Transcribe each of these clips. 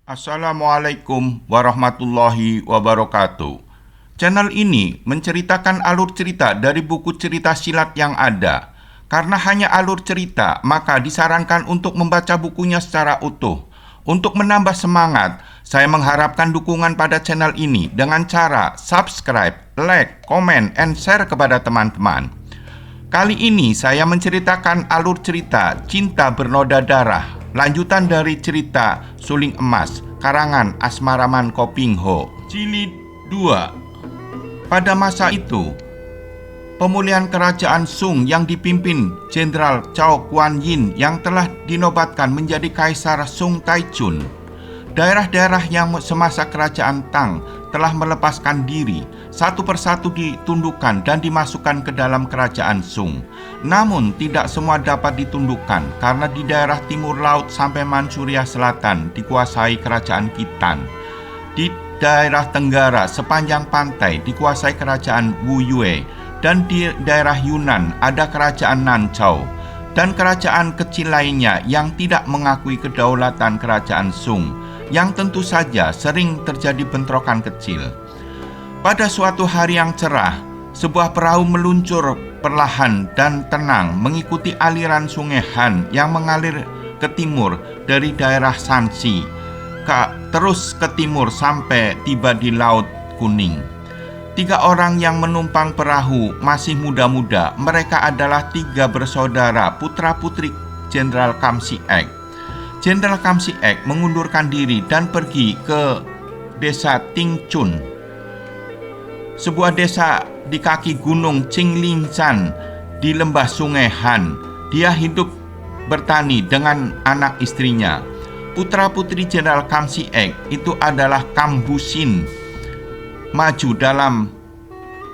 Assalamualaikum warahmatullahi wabarakatuh. Channel ini menceritakan alur cerita dari buku cerita silat yang ada. Karena hanya alur cerita, maka disarankan untuk membaca bukunya secara utuh. Untuk menambah semangat, saya mengharapkan dukungan pada channel ini dengan cara subscribe, like, comment, and share kepada teman-teman. Kali ini saya menceritakan alur cerita Cinta Bernoda Darah, lanjutan dari cerita Suling Emas, karangan Asmaraman Kopingho, Jilid 2. Pada masa itu, pemulihan kerajaan Sung yang dipimpin Jenderal Cao Kuan Yin yang telah dinobatkan menjadi Kaisar Sung Taichun. Daerah-daerah yang semasa kerajaan Tang telah melepaskan diri, satu persatu ditundukkan dan dimasukkan ke dalam kerajaan Sung. Namun tidak semua dapat ditundukkan karena di daerah timur laut sampai Manchuria Selatan dikuasai kerajaan Khitan. Di daerah tenggara sepanjang pantai dikuasai kerajaan Wu Yue, dan di daerah Yunan ada kerajaan Nanchao dan kerajaan kecil lainnya yang tidak mengakui kedaulatan kerajaan Sung, yang tentu saja sering terjadi bentrokan kecil. Pada suatu hari yang cerah, sebuah perahu meluncur perlahan dan tenang mengikuti aliran sungai Han yang mengalir ke timur dari daerah Shanxi, terus ke timur sampai tiba di Laut Kuning. 3 orang yang menumpang perahu masih muda-muda. Mereka adalah 3 bersaudara putra-putri Jenderal Kam Si-ek. Jenderal Kam Si-ek mengundurkan diri dan pergi ke desa Tingchun, sebuah desa di kaki gunung Qinglingshan di lembah sungai Han. Dia hidup bertani dengan anak istrinya. Putra-putri Jenderal Kam Si-ek itu adalah Kam Bu-sin, maju dalam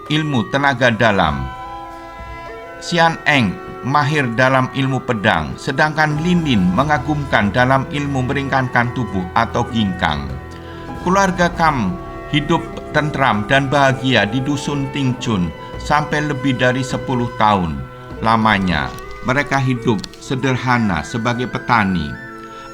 ilmu tenaga dalam, Xian Eng mahir dalam ilmu pedang, sedangkan Lin Lin mengagumkan dalam ilmu meringankan tubuh atau ginkang. Keluarga Kam hidup tentram dan bahagia di dusun Tingchun sampai lebih dari 10 tahun lamanya. Mereka hidup sederhana sebagai petani.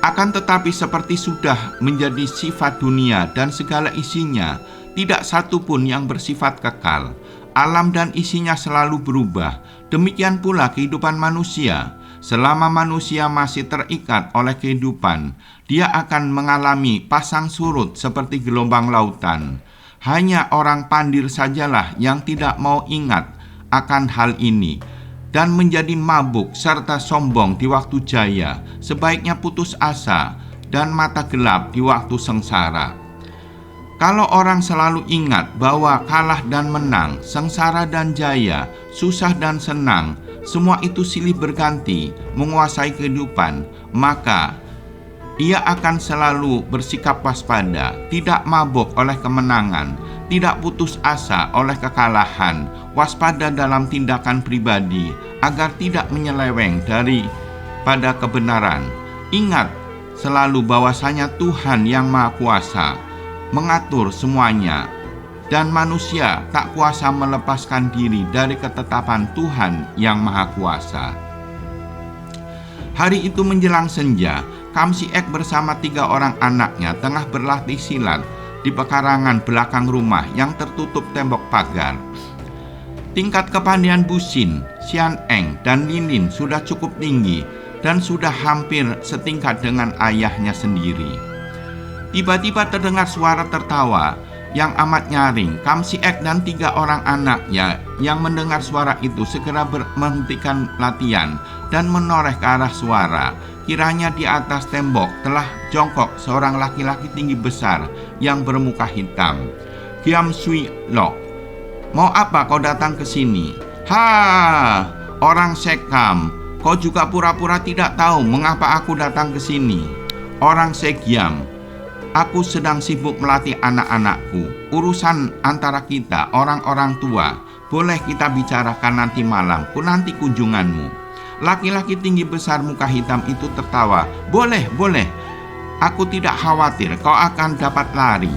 Akan tetapi seperti sudah menjadi sifat dunia dan segala isinya, tidak satu pun yang bersifat kekal. Alam dan isinya selalu berubah. Demikian pula kehidupan manusia. Selama manusia masih terikat oleh kehidupan, dia akan mengalami pasang surut seperti gelombang lautan. Hanya orang pandir sajalah yang tidak mau ingat akan hal ini dan menjadi mabuk serta sombong di waktu jaya, sebaiknya putus asa dan mata gelap di waktu sengsara. Kalau orang selalu ingat bahwa kalah dan menang, sengsara dan jaya, susah dan senang, semua itu silih berganti menguasai kehidupan, maka ia akan selalu bersikap waspada, tidak mabuk oleh kemenangan, tidak putus asa oleh kekalahan, waspada dalam tindakan pribadi agar tidak menyeleweng daripada kebenaran. Ingat selalu bahwasanya Tuhan yang Maha Kuasa mengatur semuanya, dan manusia tak kuasa melepaskan diri dari ketetapan Tuhan yang Maha Kuasa. Hari itu menjelang senja, Kam Si-ek bersama 3 orang anaknya tengah berlatih silat di pekarangan belakang rumah yang tertutup tembok pagar. Tingkat kepandaian Bu-sin, Xian Eng, dan Lin Lin sudah cukup tinggi dan sudah hampir setingkat dengan ayahnya sendiri. Tiba-tiba terdengar suara tertawa yang amat nyaring. Kam Si-ek dan 3 orang anaknya yang mendengar suara itu segera menghentikan latihan dan menoleh ke arah suara. Kiranya di atas tembok telah jongkok seorang laki-laki tinggi besar yang bermuka hitam. Giam Sui Lok, mau apa kau datang ke sini? Ha, orang Sekam, kau juga pura-pura tidak tahu mengapa aku datang ke sini. Orang Segiam, aku sedang sibuk melatih anak-anakku. Urusan antara kita, orang-orang tua, boleh kita bicarakan nanti malam. Ku nanti kunjunganmu. Laki-laki tinggi besar muka hitam itu tertawa. Boleh, boleh. Aku tidak khawatir kau akan dapat lari.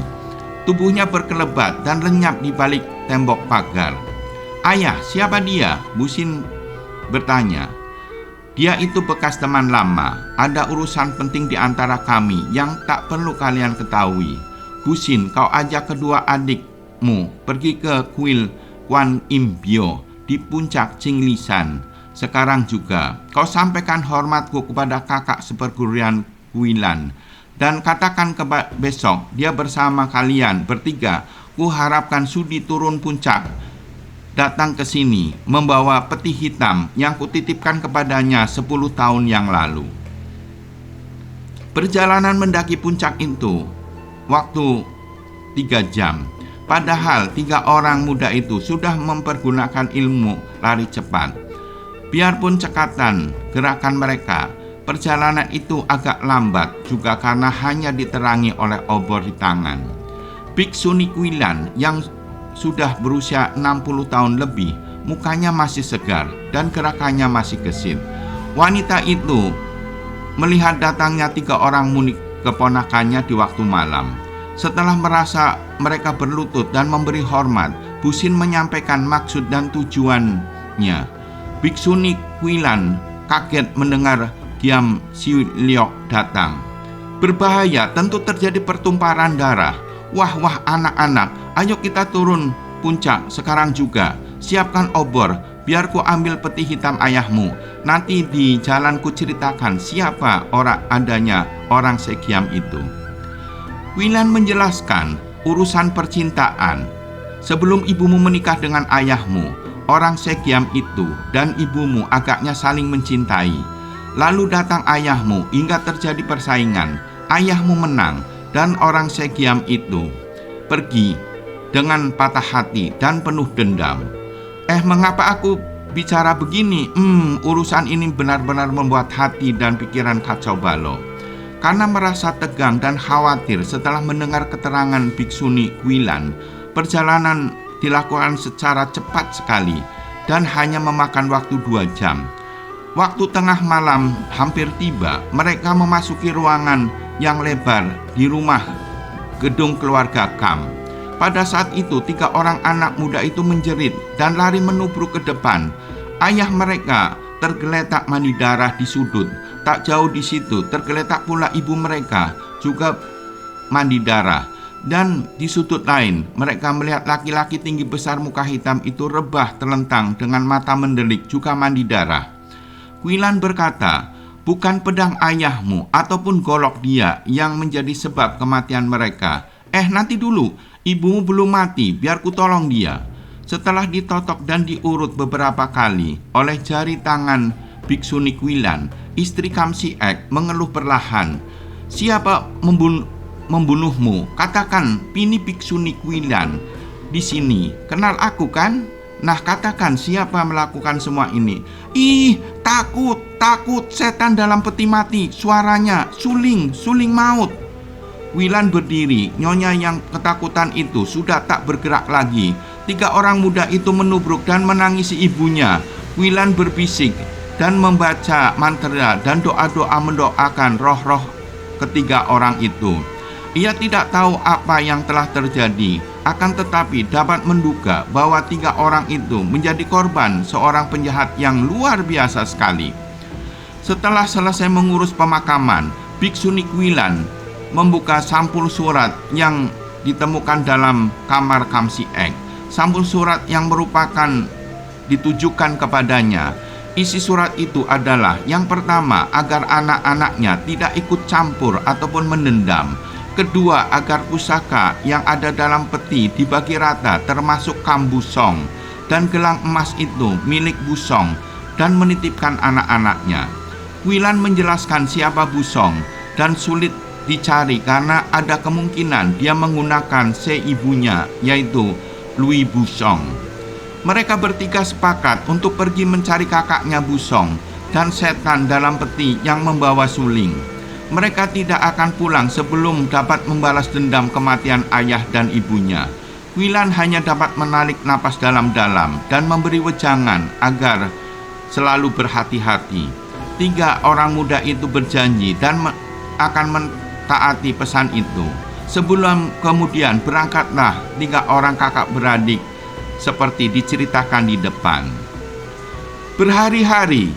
Tubuhnya berkelebat dan lenyap di balik tembok pagar. Ayah, siapa dia? Bu-sin bertanya. Dia itu bekas teman lama. Ada urusan penting di antara kami yang tak perlu kalian ketahui. Busin, kau ajak kedua adikmu pergi ke kuil Kwan Im Bio di puncak Chinglisan. Sekarang juga kau sampaikan hormatku kepada kakak seperguruan Kuilan, dan katakan besok dia bersama kalian bertiga. Ku harapkan sudi turun puncak, datang ke sini membawa peti hitam yang kutitipkan kepadanya 10 tahun yang lalu. Perjalanan mendaki puncak itu waktu 3 jam. Padahal 3 orang muda itu sudah mempergunakan ilmu lari cepat. Biarpun cekatan gerakan mereka, perjalanan itu agak lambat juga karena hanya diterangi oleh obor di tangan. Biksuni Kuilan yang sudah berusia 60 tahun lebih, mukanya masih segar dan gerakannya masih gesit. Wanita itu melihat datangnya 3 orang murid keponakannya di waktu malam. Setelah merasa mereka berlutut dan memberi hormat, Busin menyampaikan maksud dan tujuannya. Biksuni Kuilan kaget mendengar Giam Siu Liok datang. Berbahaya, tentu terjadi pertumpahan darah. Wah anak-anak, ayo kita turun puncak sekarang juga. Siapkan obor, biar ku ambil peti hitam ayahmu. Nanti di jalan ku ceritakan siapa orang Sekiam itu. Kuilan menjelaskan urusan percintaan. Sebelum ibumu menikah dengan ayahmu, orang Sekiam itu dan ibumu agaknya saling mencintai. Lalu datang ayahmu hingga terjadi persaingan. Ayahmu menang dan orang Sekiam itu pergi dengan patah hati dan penuh dendam. Mengapa aku bicara begini? Urusan ini benar-benar membuat hati dan pikiran kacau balau. Karena merasa tegang dan khawatir setelah mendengar keterangan Biksuni Kuilan, perjalanan dilakukan secara cepat sekali dan hanya memakan waktu 2 jam. Waktu tengah malam hampir tiba, mereka memasuki ruangan yang lebar di rumah gedung keluarga Kam. Pada saat itu 3 orang anak muda itu menjerit dan lari menubruk ke depan. Ayah mereka tergeletak mandi darah di sudut. Tak jauh di situ tergeletak pula ibu mereka juga mandi darah. Dan di sudut lain mereka melihat laki-laki tinggi besar muka hitam itu rebah terlentang dengan mata mendelik juga mandi darah. Kuilan berkata, bukan pedang ayahmu ataupun golok dia yang menjadi sebab kematian mereka. Nanti dulu, ibumu belum mati, biar ku tolong dia. Setelah ditotok dan diurut beberapa kali oleh jari tangan Biksuni Kuilan, istri Kam Siek mengeluh perlahan. Siapa membunuhmu? Katakan, Pini Biksuni Kuilan di sini. Kenal aku kan? Nah, katakan siapa melakukan semua ini. Takut, setan dalam peti mati. Suaranya, suling maut. Kuilan berdiri, nyonya yang ketakutan itu sudah tak bergerak lagi. 3 orang muda itu menubruk dan menangisi ibunya. Kuilan berbisik dan membaca mantra dan doa-doa mendoakan roh-roh ketiga orang itu. Ia tidak tahu apa yang telah terjadi, akan tetapi dapat menduga bahwa 3 orang itu menjadi korban seorang penjahat yang luar biasa sekali. Setelah selesai mengurus pemakaman, Biksuni Kuilan membuka sampul surat yang ditemukan dalam kamar Kam Siek. Sampul surat yang merupakan ditujukan kepadanya. Isi surat itu adalah yang pertama, agar anak-anaknya tidak ikut campur ataupun menendam. Kedua, agar pusaka yang ada dalam peti dibagi rata termasuk Kam Busong, dan gelang emas itu milik Busong dan menitipkan anak-anaknya. Kuilan menjelaskan siapa Busong dan sulit dicari karena ada kemungkinan dia menggunakan ibunya yaitu Lui Busong. Mereka bertiga sepakat untuk pergi mencari kakaknya Busong dan setan dalam peti yang membawa suling. Mereka tidak akan pulang sebelum dapat membalas dendam kematian ayah dan ibunya. Kuilan hanya dapat menarik napas dalam-dalam dan memberi wejangan agar selalu berhati-hati. 3 orang muda itu berjanji dan akan mentaati pesan itu. Sebelum kemudian berangkatlah 3 orang kakak beradik seperti diceritakan di depan. Berhari-hari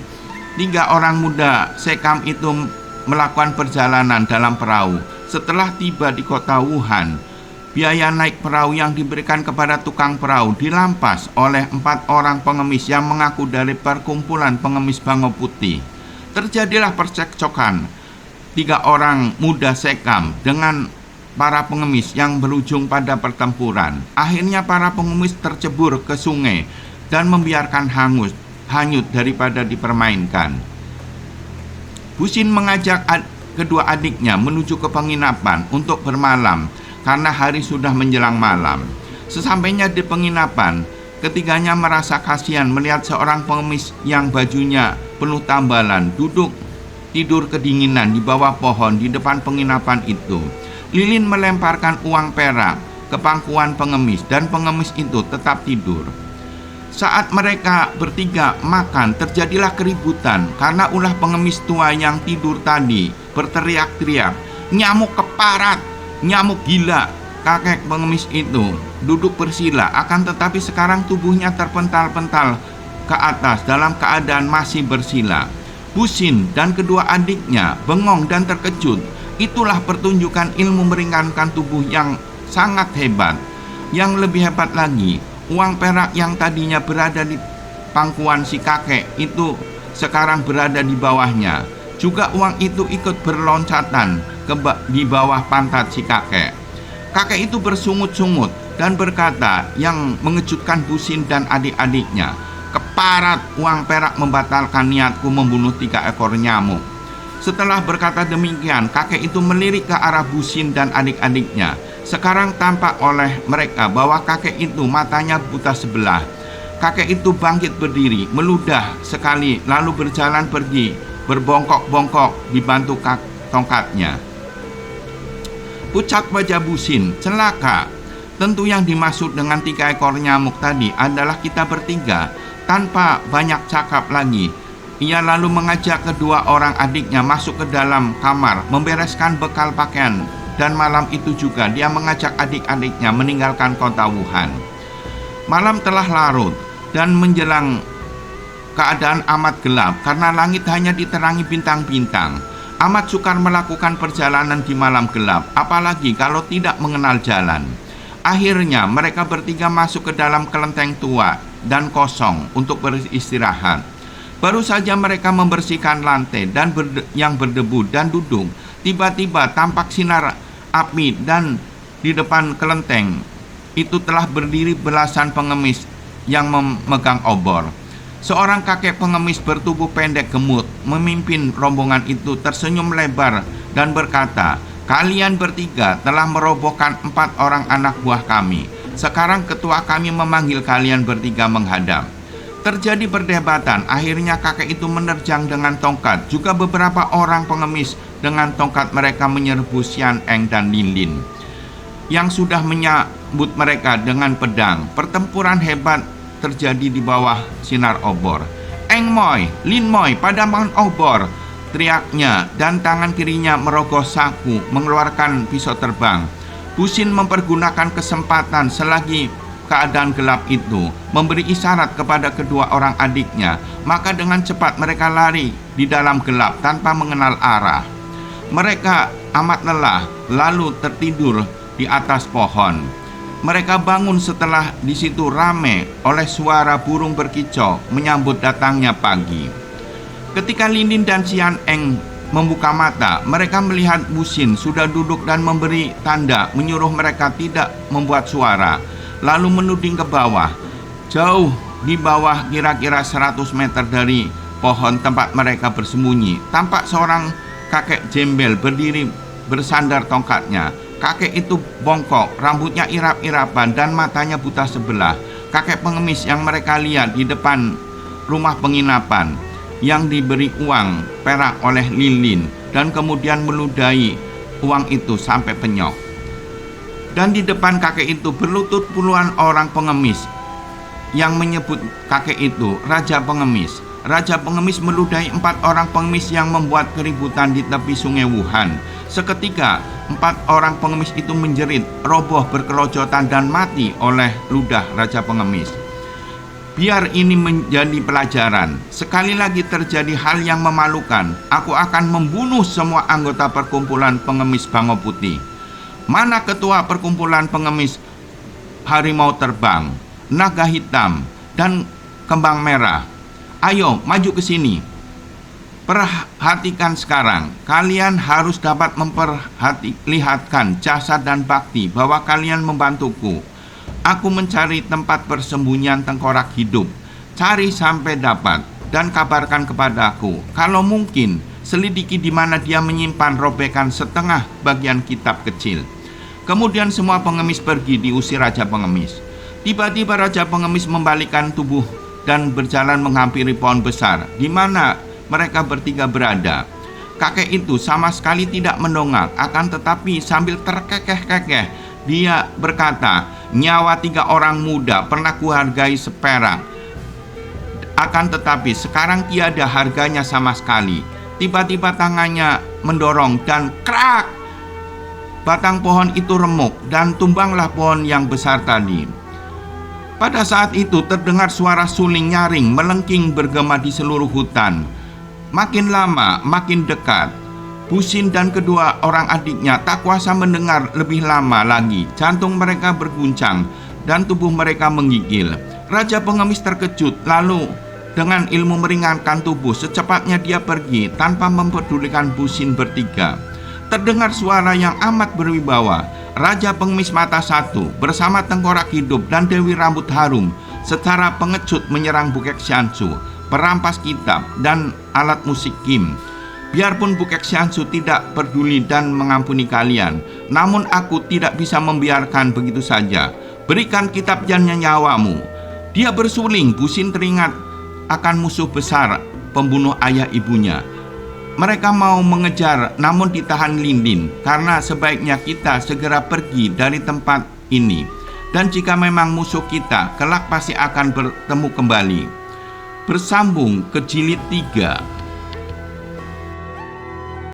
Tiga orang muda Sekam itu melakukan perjalanan dalam perahu. Setelah tiba di kota Wuhan, biaya naik perahu yang diberikan kepada tukang perahu dirampas oleh 4 orang pengemis yang mengaku dari perkumpulan pengemis Bango Putih. Terjadilah percekcokan 3 orang muda Sekam dengan para pengemis yang berujung pada pertempuran. Akhirnya para pengemis tercebur ke sungai dan membiarkan hanyut daripada dipermainkan. Busin mengajak kedua adiknya menuju ke penginapan untuk bermalam karena hari sudah menjelang malam. Sesampainya di penginapan, ketiganya merasa kasihan melihat seorang pengemis yang bajunya penuh tambalan duduk tidur kedinginan di bawah pohon di depan penginapan itu. Lilin melemparkan uang perak ke pangkuan pengemis dan pengemis itu tetap tidur. Saat mereka bertiga makan, terjadilah keributan karena ulah pengemis tua yang tidur tadi berteriak-teriak, "Nyamuk keparat, nyamuk gila." Kakek pengemis itu duduk bersila, akan tetapi sekarang tubuhnya terpental-pental ke atas dalam keadaan masih bersila. Busin dan kedua adiknya bengong dan terkejut. Itulah pertunjukan ilmu meringankan tubuh yang sangat hebat. Yang lebih hebat lagi, uang perak yang tadinya berada di pangkuan si kakek itu sekarang berada di bawahnya. Juga uang itu ikut berloncatan di bawah pantat si kakek. Kakek itu bersungut-sungut dan berkata yang mengejutkan Busin dan adik-adiknya, "Keparat, uang perak membatalkan niatku membunuh 3 ekor nyamuk." Setelah berkata demikian, kakek itu melirik ke arah Busin dan adik-adiknya. Sekarang tampak oleh mereka bahwa kakek itu matanya buta sebelah. Kakek itu bangkit berdiri, meludah sekali, lalu berjalan pergi, berbongkok-bongkok dibantu tongkatnya. Pucat wajah Busin, "Celaka. Tentu yang dimaksud dengan 3 ekor nyamuk tadi adalah kita bertiga." Tanpa banyak cakap lagi, ia lalu mengajak kedua orang adiknya masuk ke dalam kamar, membereskan bekal pakaian. Dan malam itu juga dia mengajak adik-adiknya meninggalkan kota Wuhan. Malam telah larut dan menjelang keadaan amat gelap karena langit hanya diterangi bintang-bintang. Amat sukar melakukan perjalanan di malam gelap, apalagi kalau tidak mengenal jalan. Akhirnya mereka bertiga masuk ke dalam kelenteng tua dan kosong untuk beristirahat. Baru saja mereka membersihkan lantai dan yang berdebu dan duduk, tiba-tiba tampak sinar api dan di depan kelenteng itu telah berdiri belasan pengemis yang memegang obor. Seorang kakek pengemis bertubuh pendek gemuk memimpin rombongan itu, tersenyum lebar dan berkata, "Kalian bertiga telah merobohkan 4 orang anak buah kami. Sekarang ketua kami memanggil kalian bertiga menghadap." Terjadi perdebatan. Akhirnya kakek itu menerjang dengan tongkat. Juga beberapa orang pengemis dengan tongkat mereka menyerbu Sian Eng dan Lin Lin yang sudah menyambut mereka dengan pedang. Pertempuran hebat terjadi di bawah sinar obor. "Eng Moy, Lin Moy, padamkan obor!" teriaknya, dan tangan kirinya merogoh saku mengeluarkan pisau terbang. Busin mempergunakan kesempatan selagi keadaan gelap itu, memberi isyarat kepada kedua orang adiknya. Maka dengan cepat mereka lari di dalam gelap tanpa mengenal arah. Mereka amat lelah, lalu tertidur di atas pohon. Mereka bangun setelah di situ rame oleh suara burung berkicau menyambut datangnya pagi. Ketika Lin dan Sian Eng membuka mata, mereka melihat Busin sudah duduk dan memberi tanda menyuruh mereka tidak membuat suara. Lalu menuding ke bawah. Jauh di bawah, kira-kira 100 meter dari pohon tempat mereka bersembunyi, tampak seorang kakek jembel berdiri bersandar tongkatnya. Kakek itu bongkok, rambutnya irap-irapan dan matanya buta sebelah. Kakek pengemis yang mereka lihat di depan rumah penginapan yang diberi uang perak oleh Lilin dan kemudian meludahi uang itu sampai penyok. Dan di depan kakek itu berlutut puluhan orang pengemis yang menyebut kakek itu Raja Pengemis. Raja Pengemis meludahi 4 orang pengemis yang membuat keributan di tepi sungai Wuhan. Seketika 4 orang pengemis itu menjerit, roboh berkelojotan dan mati oleh ludah Raja Pengemis. Biar ini menjadi pelajaran. Sekali lagi terjadi hal yang memalukan, aku akan membunuh semua anggota perkumpulan pengemis Bango Putih. Mana ketua perkumpulan pengemis Harimau Terbang, Naga Hitam, dan Kembang Merah? Ayo, maju ke sini. Perhatikan sekarang, kalian harus dapat memperlihatkan jasa dan bakti bahwa kalian membantuku. Aku mencari tempat persembunyian tengkorak hidup. Cari sampai dapat dan kabarkan kepadaku. Kalau mungkin, selidiki di mana dia menyimpan robekan setengah bagian kitab kecil. Kemudian semua pengemis pergi diusir Raja Pengemis. Tiba-tiba Raja Pengemis membalikkan tubuh dan berjalan menghampiri pohon besar di mana mereka bertiga berada. Kakek itu sama sekali tidak mendongak, akan tetapi sambil terkekeh-kekeh dia berkata, "Nyawa 3 orang muda pernah kuhargai seperak. Akan tetapi sekarang tiada harganya sama sekali." Tiba-tiba tangannya mendorong dan krak! Batang pohon itu remuk dan tumbanglah pohon yang besar tadi. Pada saat itu terdengar suara suling nyaring melengking bergema di seluruh hutan. Makin lama makin dekat. Busin dan kedua orang adiknya tak kuasa mendengar lebih lama lagi. Jantung mereka berguncang dan tubuh mereka menggigil. Raja Pengemis terkejut, lalu dengan ilmu meringankan tubuh secepatnya dia pergi tanpa mempedulikan Busin bertiga. Terdengar suara yang amat berwibawa. Raja Pengemis Mata Satu bersama Tengkorak Hidup dan Dewi Rambut Harum secara pengecut menyerang Bukek Xiansu, perampas kitab dan alat musik Kim. Biarpun Bukek Xiansu tidak peduli dan mengampuni kalian, namun aku tidak bisa membiarkan begitu saja. Berikan kitab dan nyawamu. Dia bersuling. Busin teringat akan musuh besar pembunuh ayah ibunya. Mereka mau mengejar namun ditahan Lindin karena sebaiknya kita segera pergi dari tempat ini. Dan jika memang musuh kita kelak pasti akan bertemu kembali. Bersambung ke jilid 3.